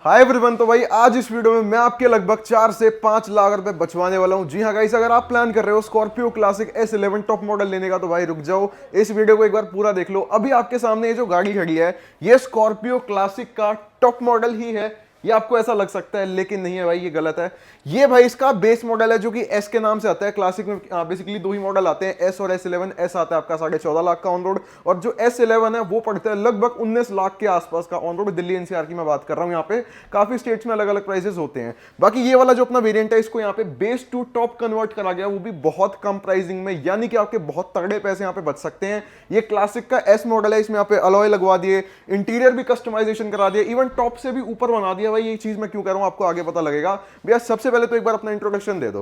Hi everyone. तो भाई आज इस वीडियो में मैं आपके लगभग 4 से 5 लाख रुपए बचवाने वाला हूं। जी हाँ गाइस, अगर आप प्लान कर रहे हो Scorpio classic S11 top model लेने का तो भाई रुक जाओ, इस वीडियो को एक बार पूरा देख लो। अभी आपके सामने ये जो गाड़ी खड़ी है ये स्कॉर्पियो क्लासिक का टॉप मॉडल ही है। ये आपको ऐसा लग सकता है लेकिन नहीं है भाई, ये गलत है। ये भाई इसका बेस मॉडल है जो कि एस के नाम से आता है। क्लासिक में बेसिकली दो ही मॉडल आते हैं, एस और S11। एस आता है आपका 14.5 लाख का ऑन रोड और जो S11 है वो पड़ता है लगभग 19 लाख के आसपास का ऑन रोड। दिल्ली NCR की मैं बात कर रहा हूँ। यहाँ पे काफी स्टेट्स में अलग अलग प्राइसेस होते हैं। बाकी ये वाला जो अपना वेरिएंट है इसको यहाँ पे बेस टू टॉप कन्वर्ट करा गया, वो भी बहुत कम प्राइसिंग में, यानी कि आपके बहुत तगड़े पैसे यहाँ पे बच सकते हैं। ये क्लासिक का एस मॉडल है, इसमें यहाँ पे अलॉय लगवा दिए, इंटीरियर भी कस्टमाइजेशन करा दिया, इवन टॉप से भी ऊपर बना दिया। भाई ये चीज मैं क्यों कर रहा हूँ आपको आगे पता लगेगा। भैया सबसे पहले तो एक बार अपना इंट्रोडक्शन दे दो।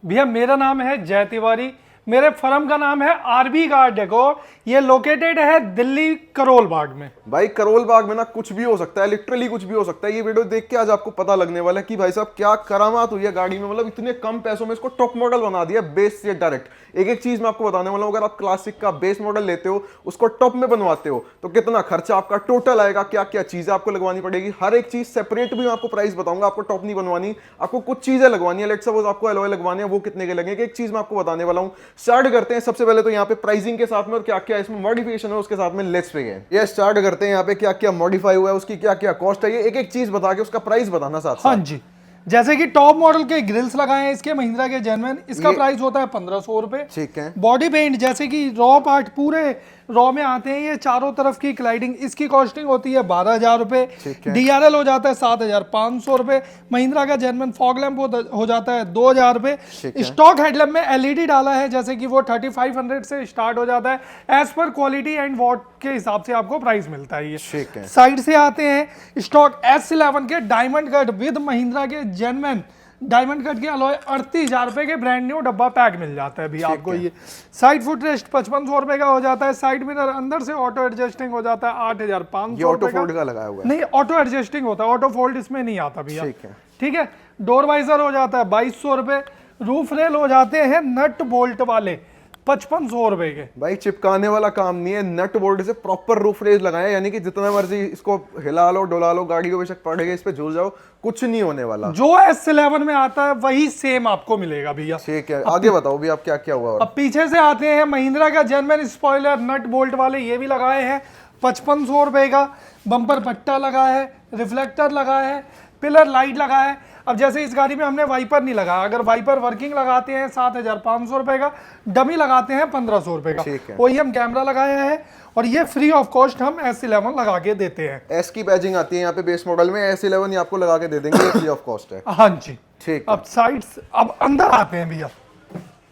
भैया मेरा नाम है जय तिवारी, मेरे फर्म का नाम है आरबी कार डेकोर। ये लोकेटेड है दिल्ली करोल बाग में। भाई करोल बाग में ना कुछ भी हो सकता है, लिटरली कुछ भी हो सकता है। ये वीडियो देख के आज आपको पता लगने वाला है कि भाई साहब क्या करामात हुई है गाड़ी में। मतलब इतने कम पैसों में इसको टॉप मॉडल बना दिया बेस से डायरेक्ट। एक एक चीज मैं आपको बताने वाला हूं। अगर आप क्लासिक का बेस मॉडल लेते हो उसको टॉप में बनवाते हो तो कितना खर्चा आपका टोटल आएगा, क्या क्या चीजें आपको लगवानी पड़ेगी, हर एक चीज सेपरेट भी मैं आपको प्राइस बताऊंगा। आपको टॉप नहीं बनवानी, आपको कुछ चीजें लगवानी है। लेट्स सपोज आपको एलॉय लगवाने हैं, वो कितने के लगेंगे, एक चीज मैं आपको बताने वाला हूं। स्टार्ट करते हैं सबसे पहले तो यहाँ पे प्राइसिंग के साथ में और क्या क्या इसमें मॉडिफिकेशन है उसके साथ में। Let's begin. ये स्टार्ट करते हैं यहाँ पे क्या क्या मॉडिफाई हुआ है, उसकी क्या क्या कॉस्ट है, ये एक एक चीज बता के उसका प्राइस बताना साथ। हाँ जी, जैसे कि टॉप मॉडल के ग्रिल्स लगाए हैं इसके महिंद्रा के जेन्युइन, इसका प्राइस होता है 1500 रुपए। ठीक है। बॉडी पेंट जैसे कि रॉ पार्ट पूरे रॉ में आते हैं, ये चारों तरफ की क्लाइडिंग, इसकी कॉस्टिंग होती है 12,000 रुपए। DRL हो जाता है 7,500 रुपए। महिंद्रा का जेन्युइन फॉग लैंप हो जाता है 2,000 रुपए। स्टॉक हेडलैम्प में LED डाला है, जैसे कि वो 3500 से स्टार्ट हो जाता है। As per quality and what के हिसाब से आपको प्राइस मिलता है। ये साइड से आते हैं स्टॉक S11 के डायमंड कट विद महिंद्रा के जेन्युइन डायमंड कट के अलॉय 38,000 रुपए के ब्रांड न्यू डब्बा पैक मिल जाता है भी आपको। ये साइड फुट रेस्ट 5500 रुपए का हो जाता है। साइड मिरर अंदर से ऑटो एडजस्टिंग हो जाता है 8,500 ऑटो फोल्ड का लगाया हुआ है। नहीं, ऑटो एडजस्टिंग होता है, ऑटो फोल्ड इसमें नहीं आता भैया। ठीक है। डोर वाइजर हो जाता है 2200 रुपए। रूफ रेल हो जाते हैं नट बोल्ट वाले 5500 रुपए के। भाई चिपकाने वाला काम नहीं है, नट बोल्ट से प्रॉपर रूफ रेज लगाया, यानी कि जितना मर्जी इसको हिला लो डोला लो, गाड़ी को बेशक पड़ेगा इस पे झूल जाओ, कुछ नहीं होने वाला। जो S11 में आता है वही सेम आपको मिलेगा भैया। ठीक है, आगे बताओ भी आप क्या क्या हुआ। अब पीछे से आते हैं महिंद्रा का जेन्युइन स्पॉइलर नट बोल्ट वाले, ये भी लगाए हैं 5500 रुपए का। बम्पर पट्टा लगा है, रिफ्लेक्टर लगा है, पिलर लाइट लगा है। अब जैसे इस गाड़ी में हमने वाइपर नहीं लगाया, अगर वाइपर वर्किंग लगाते हैं 7,500 रुपए का, डमी लगाते हैं 1500 रुपए का। वही हम कैमरा लगाया है और ये फ्री ऑफ कॉस्ट हम S11 लगा के देते हैं। एस की बैजिंग आती है यहाँ पे बेस मॉडल में, S11 आपको लगा के दे देंगे, फ्री ऑफ कॉस्ट है। हाँ जी। ठीक। अब साइड्स, अब अंदर आते हैं भैया।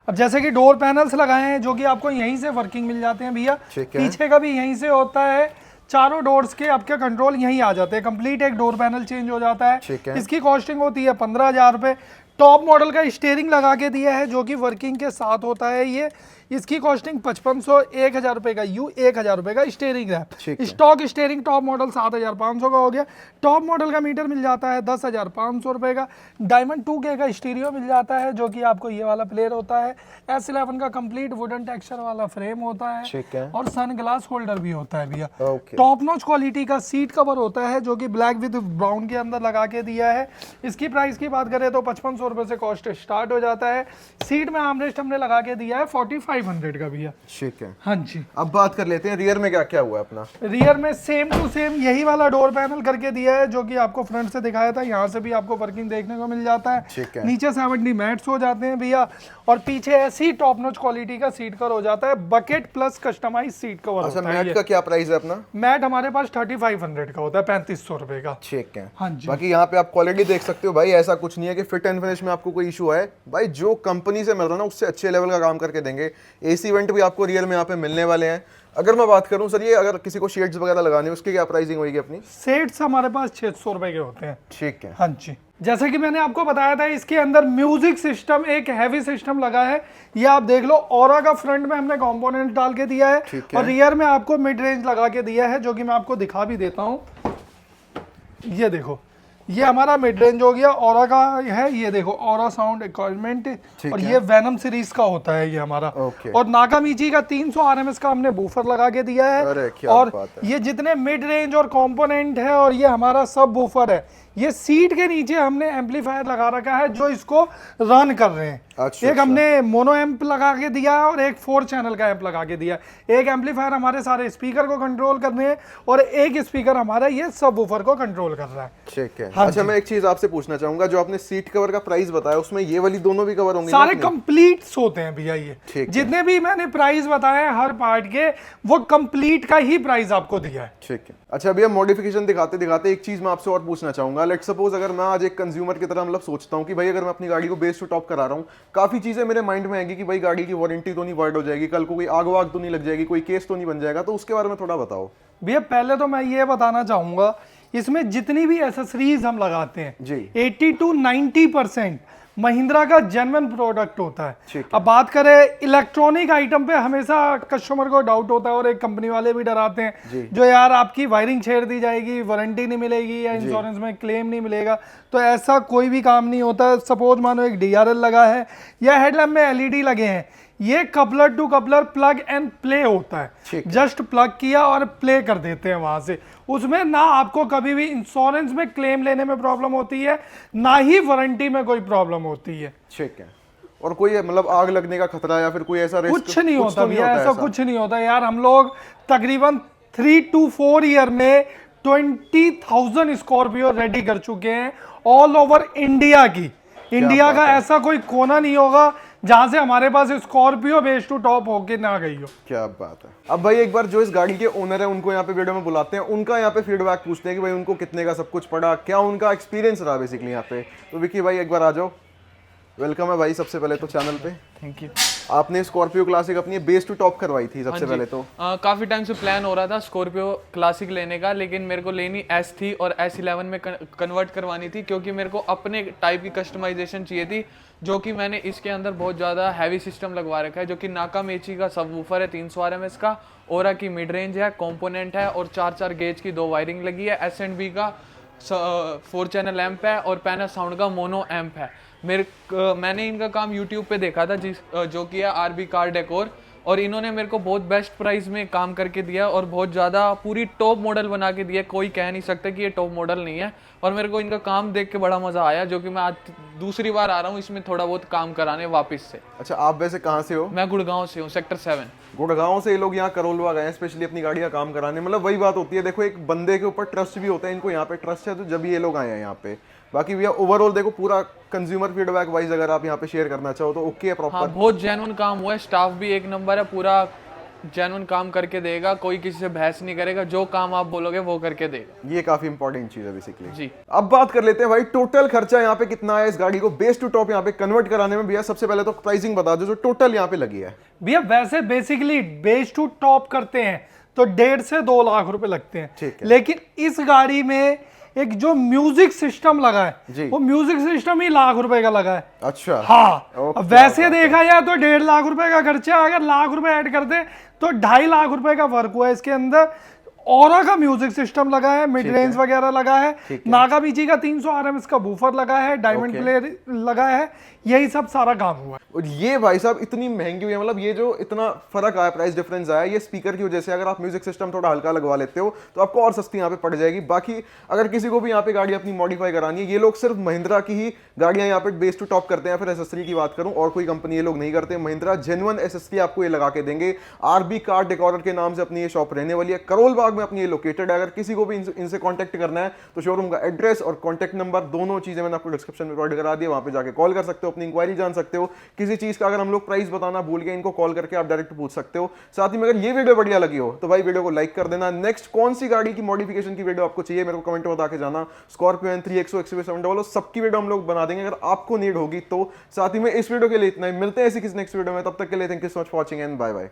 अब जैसे कि डोर पैनल्स लगाए हैं जो कि आपको यहीं से वर्किंग मिल जाते हैं भैया। पीछे का भी यहीं से होता है, चारों डोर्स के आपके कंट्रोल यहीं आ जाते हैं। कंप्लीट एक डोर पैनल चेंज हो जाता है। इसकी कॉस्टिंग होती है 15,000 रुपए। टॉप मॉडल का स्टीयरिंग लगा के दिया है जो कि वर्किंग के साथ होता है। ये इसकी कॉस्टिंग 5500, 1,000 रुपए का 1,000 रुपए का steering wrap. Stock steering top model 7,500 का हो गया। टॉप मॉडल का मीटर मिल जाता है 10,500 रुपए का। डायमंड 2K का स्टीरियो मिल जाता है जो कि आपको ये वाला प्लेयर होता है। S11 का कंप्लीट वुडन टेक्सचर वाला फ्रेम होता है और सन ग्लास होल्डर भी होता है भैया। टॉप नॉच क्वालिटी का सीट कवर होता है जो कि ब्लैक विद ब्राउन के अंदर लगा के दिया है। इसकी प्राइस की बात करें तो 5500 रुपए से कॉस्ट स्टार्ट हो जाता है। सीट में आर्मरेस्ट हमने लगा के दिया है 4500 का भैया। ठीक है। हाँ जी। अब बात कर लेते हैं रियर में क्या क्या हुआ है अपना। रियर में सेम टू सेम यही वाला डोर पैनल करके दिया है जो कि आपको फ्रंट से दिखाया था। यहाँ से भी आपको वर्किंग देखने को मिल जाता है। नीचे 70 मैट्स हो जाते हैं भैया और पीछे ऐसी टॉप नॉच क्वालिटी का सीट कवर हो जाता है। Bucket plus customise seat cover होता है। मैट का क्या प्राइस है अपना? मैट हमारे पास 3500 का होता है, 3500 रुपए का। ठीक है। हाँ जी। बाकी यहाँ पे आप क्वालिटी देख सकते हो भाई, ऐसा कुछ नहीं है कि फिट एंड फिनिश में आपको कोई इशू है। भाई जो कंपनी से मिल रहा है ना उससे अच्छे लेवल का काम करके देंगे। AC वेंट भी आपको रियर में यहाँ पे मिलने वाले हैं। अगर मैं बात करूं सर, ये अगर किसी को शेड्स वगैरह लगाने उसकी क्या प्राइसिंग होगी अपनी? शेड्स हमारे पास 600 रुपए के होते हैं। ठीक है। हाँ जी। जैसे कि मैंने आपको बताया था इसके अंदर म्यूजिक सिस्टम, एक हैवी सिस्टम लगा है। ये आप देख लो, ऑरा का फ्रंट में हमने कंपोनेंट डाल के दिया है और रियर में आपको मिड रेंज लगा के दिया है जो कि मैं आपको दिखा भी देता हूँ। ये देखो, ये हमारा मिड रेंज हो गया, ऑरा का है। ये देखो ऑरा साउंड इक्विपमेंट और ये वेनम सीरीज का होता है ये हमारा। और नाकामिची का 300 RMS का हमने बूफर लगा के दिया है। और ये जितने मिड रेंज और कंपोनेंट है और ये हमारा सब बूफर है, ये सीट के नीचे हमने एम्पलीफायर लगा रखा है जो इसको रन कर रहे हैं। अच्छा, एक हमने मोनो एम्प लगा के दिया है और एक 4 चैनल का एम्प लगा के दिया है। एक एम्पलीफायर हमारे सारे स्पीकर को कंट्रोल कर रहे हैं और एक स्पीकर हमारा ये सबवूफर को कंट्रोल कर रहा है। ठीक है। हाँ अच्छा, जी। मैं एक चीज आपसे पूछना चाहूंगा, जो आपने सीट कवर का प्राइस बताया उसमें ये वाली दोनों भी कवर होंगे? सारे कंप्लीट्स होते हैं भैया ये। ठीक है। जितने भी मैंने प्राइस बताए हैं हर पार्ट के, वो कंप्लीट का ही प्राइस आपको दिया है। ठीक है। अच्छा भैया, मॉडिफिकेशन दिखाते दिखाते एक चीज मैं आपसे और पूछना चाहूंगा। लेट सपोज अगर मैं आज एक कंज्यूमर की तरह मतलब सोचता हूँ कि भाई अगर मैं अपनी गाड़ी को बेस टू टॉप करा रहा हूँ, काफी चीजें मेरे माइंड में आएंगी कि भाई गाड़ी की वारंटी तो नहीं वाइड हो जाएगी, कल को कोई आग वाग तो नहीं लग जाएगी, कोई केस तो नहीं बन जाएगा, तो उसके बारे में थोड़ा बताओ। भैया पहले तो मैं ये बताना चाहूंगा, इसमें जितनी भी एसेसरीज हम लगाते हैं जी। 80 to 90% महिंद्रा का जेन्युइन प्रोडक्ट होता ठीक है। है। अब बात करें इलेक्ट्रॉनिक आइटम पे, हमेशा कस्टमर को डाउट होता है और एक कंपनी वाले भी डराते जी। हैं जो यार आपकी वायरिंग छेड़ दी जाएगी, वारंटी नहीं मिलेगी या इंश्योरेंस में क्लेम नहीं मिलेगा। तो ऐसा कोई भी काम नहीं होता। सपोज मानो एक DRL लगा है या हेडलैम्प में LED लगे हैं, ये coupler to coupler plug and play होता है। जस्ट प्लग किया और प्ले कर देते हैं वहां से। उसमें ना आपको कभी भी इंश्योरेंस में क्लेम लेने में प्रॉब्लम होती है, ना ही वारंटी में कोई प्रॉब्लम होती है। ठीक है। और कोई मतलब आग लगने का खतरा या फिर कोई ऐसा रिस्क? कुछ नहीं होता तो भैया, ऐसा कुछ नहीं होता यार। हम लोग तकरीबन 3 to 4 ईयर में 20,000 स्कॉर्पियो रेडी कर चुके हैं ऑल ओवर इंडिया की। इंडिया का ऐसा कोई कोना नहीं होगा जहां से हमारे पास स्कॉर्पियो बेस टू टॉप होके ना गई हो। क्या बात है। अब भाई एक बार जो इस गाड़ी के ओनर है उनको यहाँ पे वीडियो में बुलाते हैं, उनका यहाँ पे फीडबैक पूछते हैं कि भाई उनको कितने का सब कुछ पड़ा, क्या उनका एक्सपीरियंस रहा बेसिकली यहाँ पे। तो विकी भाई एक बार आ जाओ। वेलकम है भाई सबसे पहले तो चैनल पे। Thank you. आपने स्कॉर्पियो क्लासिक अपनी बेस टू टॉप करवाई थी सबसे पहले तो? काफ़ी टाइम से प्लान हो रहा था स्कॉर्पियो क्लासिक लेने का, लेकिन मेरे को लेनी S थी और S11 में कन्वर्ट करवानी थी, क्योंकि मेरे को अपने टाइप की कस्टमाइजेशन चाहिए थी, जो कि मैंने इसके अंदर बहुत ज़्यादा हैवी सिस्टम लगवा रखा है, जो कि नाकामेची का सबवूफर है 300 RMS का, ओरा की मिड रेंज है, कंपोनेंट है और 4 गेज की 2 वायरिंग लगी है, S&B का 4 चैनल एम्प है और पैनासाउंड का मोनो एम्प है। मैंने इनका काम YouTube पे देखा था जो कि है RB कार डेकोर, और इन्होंने मेरे को बहुत बेस्ट प्राइस में काम करके दिया और बहुत ज़्यादा पूरी टॉप मॉडल बना के दिया। कोई कह नहीं सकता कि ये टॉप मॉडल नहीं है, और मेरे को इनका काम देख के बड़ा मज़ा आया, जो कि मैं आज दूसरी बार आ रहा हूँ इसमें थोड़ा बहुत काम कराने वापस से। अच्छा, आप वैसे कहाँ से हो? मैं गुड़गांव से हूँ, सेक्टर 7। गुड़गांव से ये लोग यहाँ करोल बाग आए स्पेशली अपनी गाड़ी का काम कराने। मतलब वही बात होती है, देखो एक बंदे के ऊपर ट्रस्ट भी होता है, इनको यहाँ पे ट्रस्ट है तो जब ये लोग आए हैं यहाँ पे। बाकी भैया ओवरऑल देखो पूरा कंज्यूमर फीडबैक वाइज अगर आप यहाँ पे शेयर करना चाहो तो ओके है प्रॉपर? हाँ, बहुत जेन्युइन काम हुआ है, स्टाफ भी एक नंबर है, पूरा जेन्युइन काम करके देगा, कोई किसी से बहस नहीं करेगा, जो काम आप बोलोगे वो करके देगा। ये काफी इंपॉर्टेंट चीज है बेसिकली जी। अब बात कर लेते हैं भाई टोटल खर्चा यहाँ पे कितना है इस गाड़ी को बेस टू टॉप यहाँ पे कन्वर्ट कराने में। भैया सबसे पहले तो प्राइसिंग बता दो जो टोटल यहाँ पे लगी है। भैया वैसे बेसिकली बेस टू टॉप करते हैं तो 1.5 से 2 लाख रुपए लगते हैं। ठीक है। लेकिन इस गाड़ी में एक जो म्यूजिक सिस्टम लगा जी। है, वो म्यूजिक सिस्टम ही लाख रुपए का लगा है। अच्छा। हाँ। ओके, अब वैसे देखा जाए तो 1.5 लाख रुपए का खर्चा, अगर लाख रुपए ऐड कर दे तो 2.5 लाख रुपए का वर्क हुआ है इसके अंदर। ओरा का म्यूजिक सिस्टम लगा है, मिड रेंज वगैरह लगा है, नाकामीची का 300 RMS का बूफर लगा है, डायमंड प्लेयर लगा है, यही सब सारा काम हुआ है। और ये भाई साहब इतनी महंगी हुई है, मतलब ये जो इतना फर्क आया, प्राइस डिफरेंस आया, ये स्पीकर की वजह से। अगर आप म्यूजिक सिस्टम थोड़ा हल्का लगवा लेते हो तो आपको और सस्ती यहाँ पे पड़ जाएगी। बाकी अगर किसी को भी यहाँ पे गाड़ी अपनी मॉडिफाई करानी है, ये लोग सिर्फ महिंद्रा की ही गाड़ियां यहाँ पे बेस टू टॉप करते हैं। फिर एसेसरी की बात करूं और कोई कंपनी ये लोग नहीं करते। महिंद्रा जेन्युइन एसेसरी आपको ये लगा के देंगे। RB कार डेकोरर के नाम से अपनी ये शॉप रहने वाली है, करोल बाग में अपनी ये लोकेटेड है। अगर किसी को भी इनसे कांटेक्ट करना है तो शोरूम का एड्रेस और कांटेक्ट नंबर दोनों चीजें मैंने आपको डिस्क्रिप्शन में प्रोवाइड करा दिया, वहां पे जाके कॉल कर सकते हो, अपनी इंक्वायरी जान सकते हो। किसी चीज का अगर हम लोग प्राइस बताना भूल गए, इनको कॉल करके आप डायरेक्ट पूछ सकते हो। साथ ही में अगर ये वीडियो बढ़िया लगी हो तो भाई वीडियो को लाइक कर देना। नेक्स्ट कौन सी गाड़ी की मॉडिफिकेशन की वीडियो आपको चाहिए मेरे को कमेंट में बता के जाना। स्कॉर्पियो N3, XO, XUV 700 सबकी वीडियो हम लोग बना देंगे अगर आपको नीड होगी तो। साथ ही में इस वीडियो के लिए इतना ही, मिलते हैं ऐसी किसी नेक्स्ट वीडियो में, तब तक के लिए thank you so much for watching and bye bye.